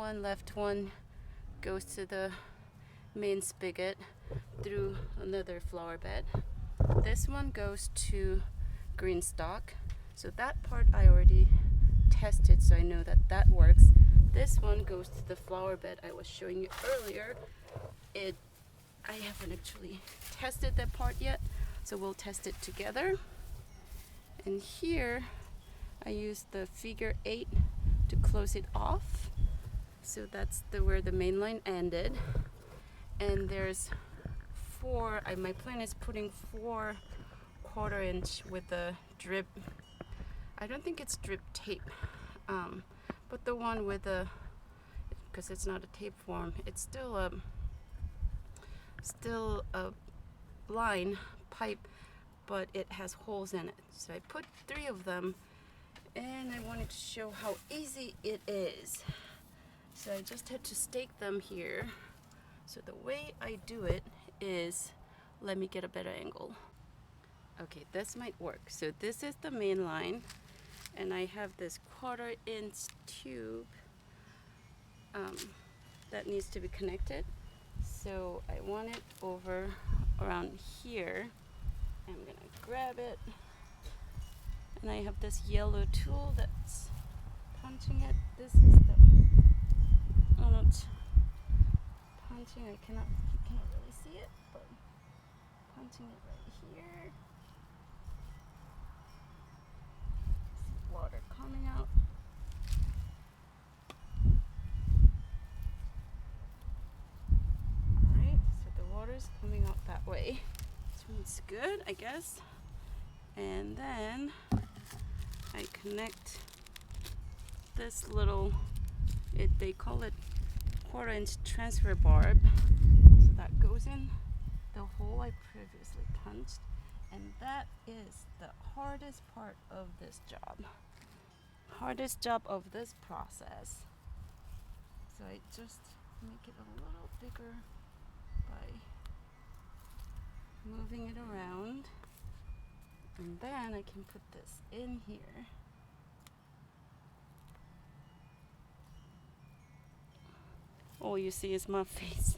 one, left one goes to the main spigot through another flower bed. This one goes to green stalk. So that part I already tested, so I know that that works. This one goes to the flower bed I was showing you earlier. I haven't actually tested that part yet, so we'll test it together. And here I use the figure 8 to close it off. So that's where the main line ended. And there's four, my plan is putting 4 1/4" with the drip. I don't think it's drip tape, but the one with the, because it's not a tape form, it's still a line pipe, but it has holes in it. So I put 3 of them, and I wanted to show how easy it is. So I just had to stake them here. So the way I do it is, let me get a better angle. Okay, this might work. So this is the main line, and I have this 1/4" tube that needs to be connected. So I want it over around here. I'm gonna grab it, and I have this yellow tool that's punching it. This is the, oh, not punching, you can't really see it, but punching it right here. See water coming out. Alright, so the water's coming out that way. This one's good, I guess. And then I connect this little, they call it 1/4" transfer barb. So that goes in the hole I previously punched, and that is the hardest part of this job. Hardest job of this process. So I just make it a little bigger by moving it around, and then I can put this in here. All you see is my face.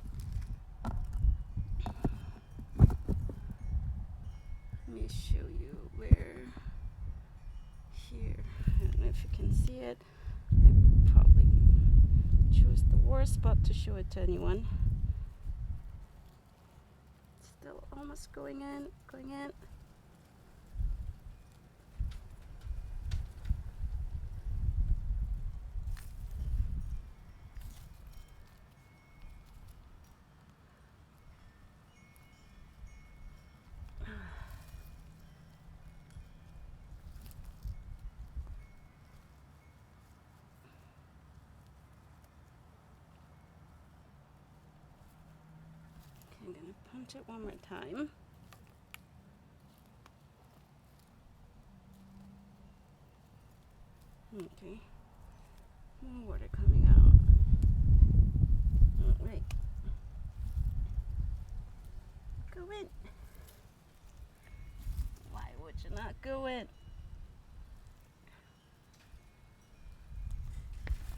Let me show you where here. I don't know if you can see it. I probably chose the worst spot to show it to anyone. Still almost going in. I'm gonna punch it one more time. Okay, more water coming out. All right, go in. Why would you not go in?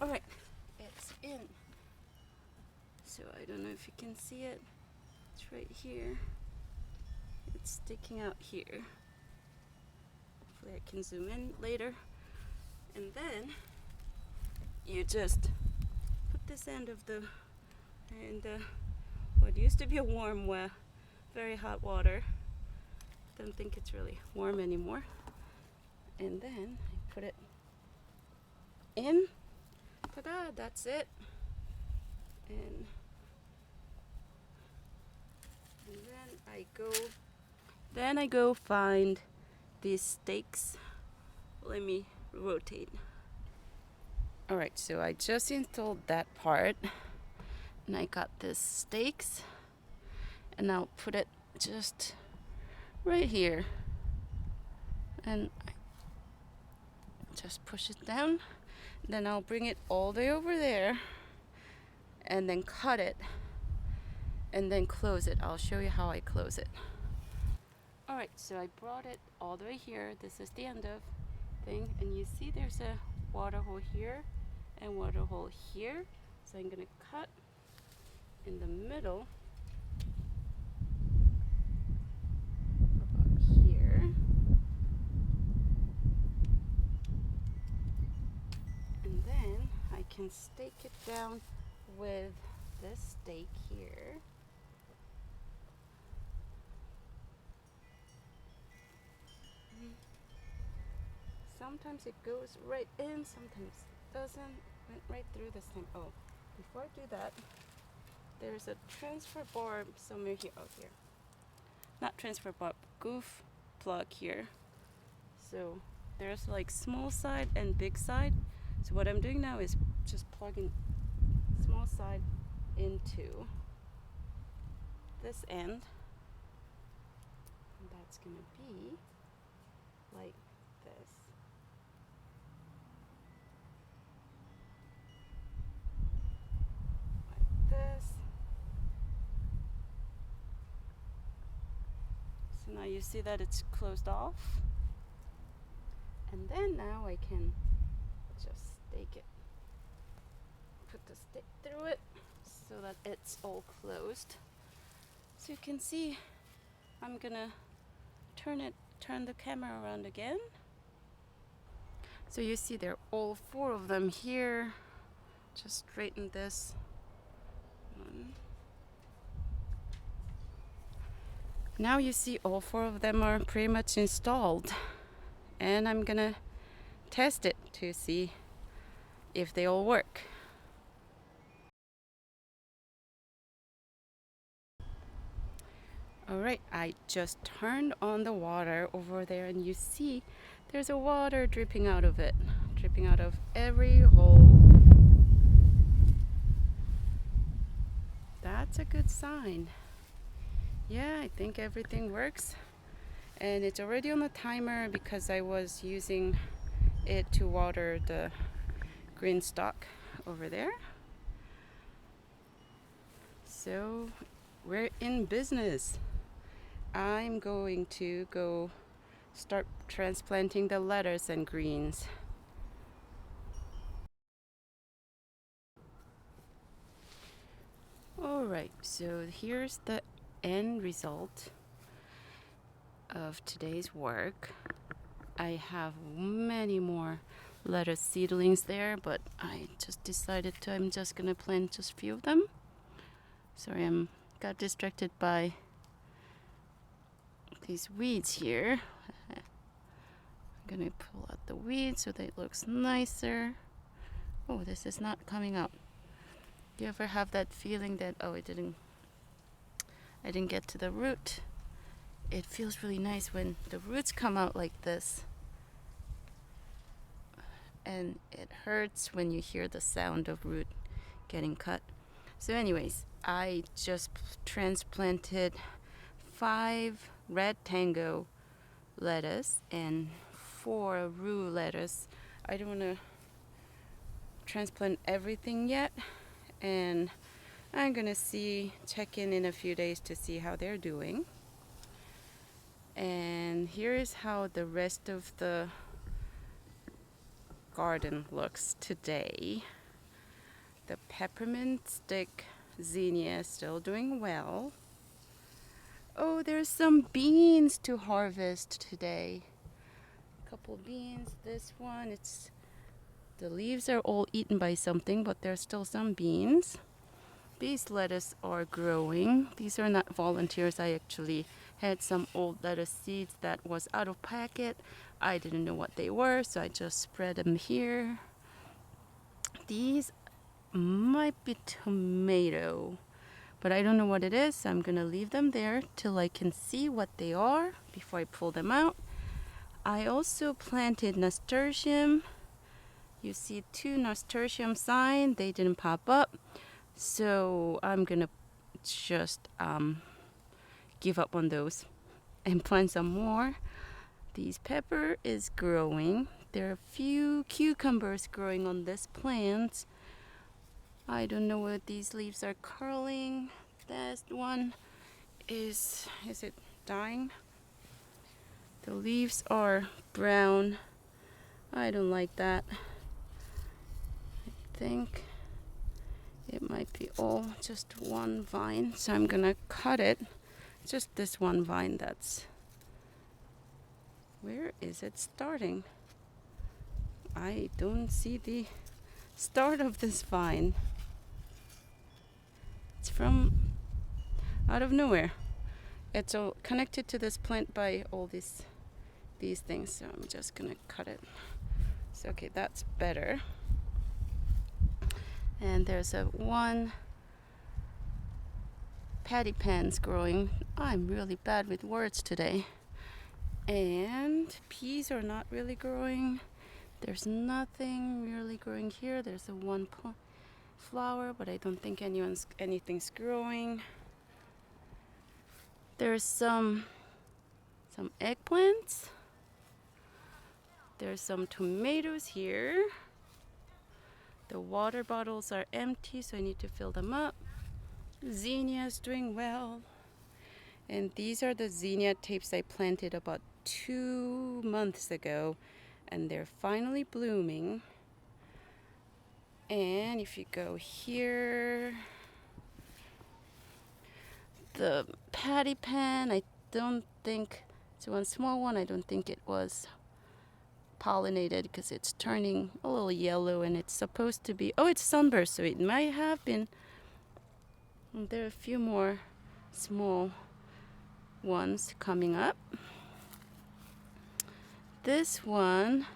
All right, it's in. So I don't know if you can see it. It's right here. It's sticking out here. Hopefully I can zoom in later. And then you just put this end of the, what used to be a warm, very hot water. Don't think it's really warm anymore. And then I put it in. Ta-da! That's it. And then I go find these stakes. Let me rotate. Alright, so I just installed that part, and I got this stakes, and I'll put it just right here, and I just push it down. Then I'll bring it all the way over there, and then cut it, and then close it. I'll show you how I close it. Alright, so I brought it all the way here. This is the end of thing, and you see there's a water hole here and water hole here. So I'm gonna cut in the middle about here. And then I can stake it down with this stake here. Sometimes it goes right in, sometimes it doesn't. Went right through this time. Oh, before I do that, there's a transfer bar somewhere here. Oh, here. Not transfer bar, goof plug here. So there's like small side and big side. So what I'm doing now is just plugging small side into this end. And that's gonna be like this. Like this. So now you see that it's closed off. And then now I can just stake it. Put the stick through it so that it's all closed. So you can see I'm gonna turn the camera around again. So you see there are all 4 of them here. Just straighten this one. Now you see all 4 of them are pretty much installed, and I'm gonna test it to see if they all work. Alright, I just turned on the water over there, and you see there's a water dripping out of it, dripping out of every hole. That's a good sign. Yeah, I think everything works, and it's already on the timer because I was using it to water the green stalk over there. So we're in business. I'm going to go start transplanting the lettuce and greens. Alright, so here's the end result of today's work. I have many more lettuce seedlings there, but I just decided I'm just gonna plant just a few of them. Sorry, I got distracted by these weeds here. I'm gonna pull out the weeds so that it looks nicer. Oh, this is not coming out. Do you ever have that feeling that, oh, I didn't get to the root? It feels really nice when the roots come out like this. And it hurts when you hear the sound of root getting cut. So anyways, I just transplanted 5 red tango lettuce and 4 rue lettuce. I don't want to transplant everything yet, and I'm gonna check in a few days to see how they're doing. And here is how the rest of the garden looks today. The peppermint stick zinnia is still doing well. Oh, there's some beans to harvest today. A couple beans. This one, the leaves are all eaten by something, but there's still some beans. These lettuce are growing. These are not volunteers. I actually had some old lettuce seeds that was out of packet. I didn't know what they were, so I just spread them here. These might be tomato, but I don't know what it is, so I'm gonna leave them there till I can see what they are before I pull them out. I also planted nasturtium. You see 2 nasturtium signs. They didn't pop up, so I'm gonna just give up on those and plant some more. This pepper is growing. There are a few cucumbers growing on this plant. I don't know what these leaves are curling. That one is it dying? The leaves are brown. I don't like that. I think It might be all just one vine, so I'm gonna cut it. Just this one vine that's... Where is it starting? I don't see the start of this vine. It's from out of nowhere. It's all connected to this plant by all these things, so I'm just gonna cut it. So okay, that's better. And there's one patty pans growing. I'm really bad with words today. And peas are not really growing. There's nothing really growing here. There's one flower, but I don't think anything's growing. There's some eggplants. There's some tomatoes here. The water bottles are empty, so I need to fill them up. Zinnia is doing well. And these are the zinnia tapes I planted about 2 months ago, and they're finally blooming. And if you go here, the patty pan, I don't think, it's one small one, I don't think it was pollinated because it's turning a little yellow, and it's supposed to be, oh, it's sunburst, so it might have been. And there are a few more small ones coming up. This one,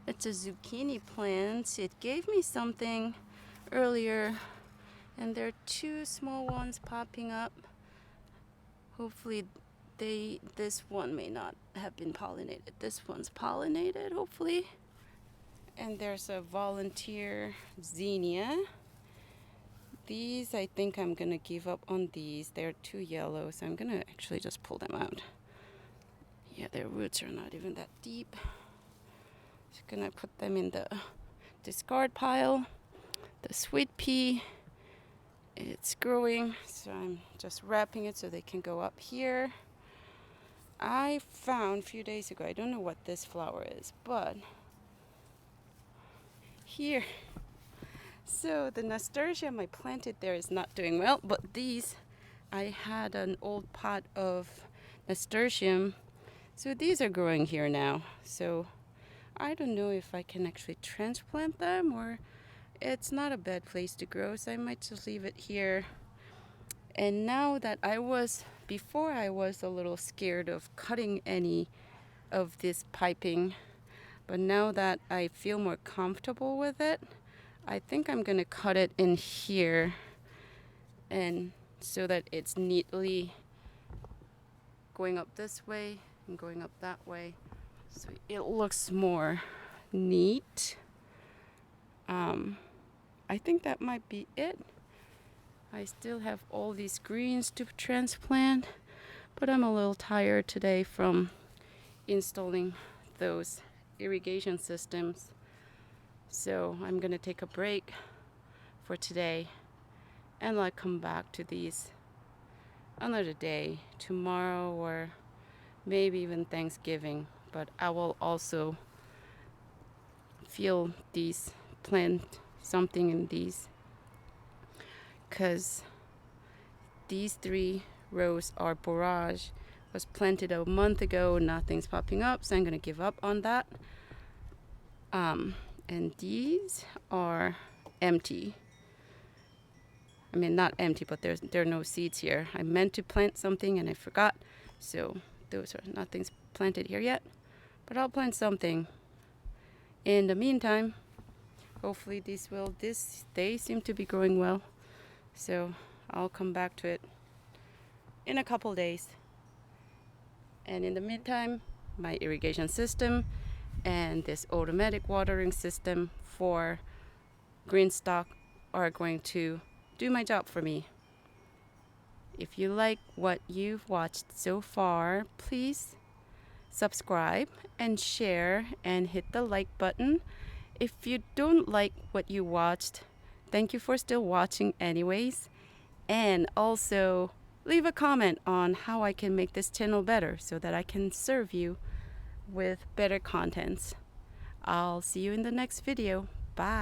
it's a zucchini plant. It gave me something earlier, and there are 2 small ones popping up. Hopefully this one may not have been pollinated. This one's pollinated, hopefully. And there's a volunteer zinnia. These, I think I'm gonna give up on these. They're too yellow, so I'm gonna actually just pull them out. Yeah, their roots are not even that deep. Just gonna put them in the discard pile. The sweet pea, it's growing, so I'm just wrapping it so they can go up here. I found a few days ago, I don't know what this flower is, but here. So the nasturtium I planted there is not doing well, but these, I had an old pot of nasturtium, so these are growing here now. So I don't know if I can actually transplant them, or it's not a bad place to grow, so I might just leave it here. And now that before I was a little scared of cutting any of this piping, but now that I feel more comfortable with it, I think I'm gonna cut it in here, and so that it's neatly going up this way and going up that way, so it looks more neat. I think that might be it. I still have all these greens to transplant, but I'm a little tired today from installing those irrigation systems. So I'm gonna take a break for today, and I'll come back to these another day, tomorrow, or maybe even Thanksgiving. But I will also plant something in these, because these 3 rows are borage. Was planted a month ago, nothing's popping up, so I'm gonna give up on that. And these are empty. I mean, not empty, but there are no seeds here. I meant to plant something and I forgot, so nothing's planted here yet, but I'll plant something. In the meantime, hopefully they seem to be growing well, so I'll come back to it in a couple days. And in the meantime, my irrigation system and this automatic watering system for green stock are going to do my job for me. If you like what you've watched so far, please subscribe and share and hit the like button. If you don't like what you watched, thank you for still watching anyways. And also leave a comment on how I can make this channel better so that I can serve you with better contents. I'll see you in the next video. Bye.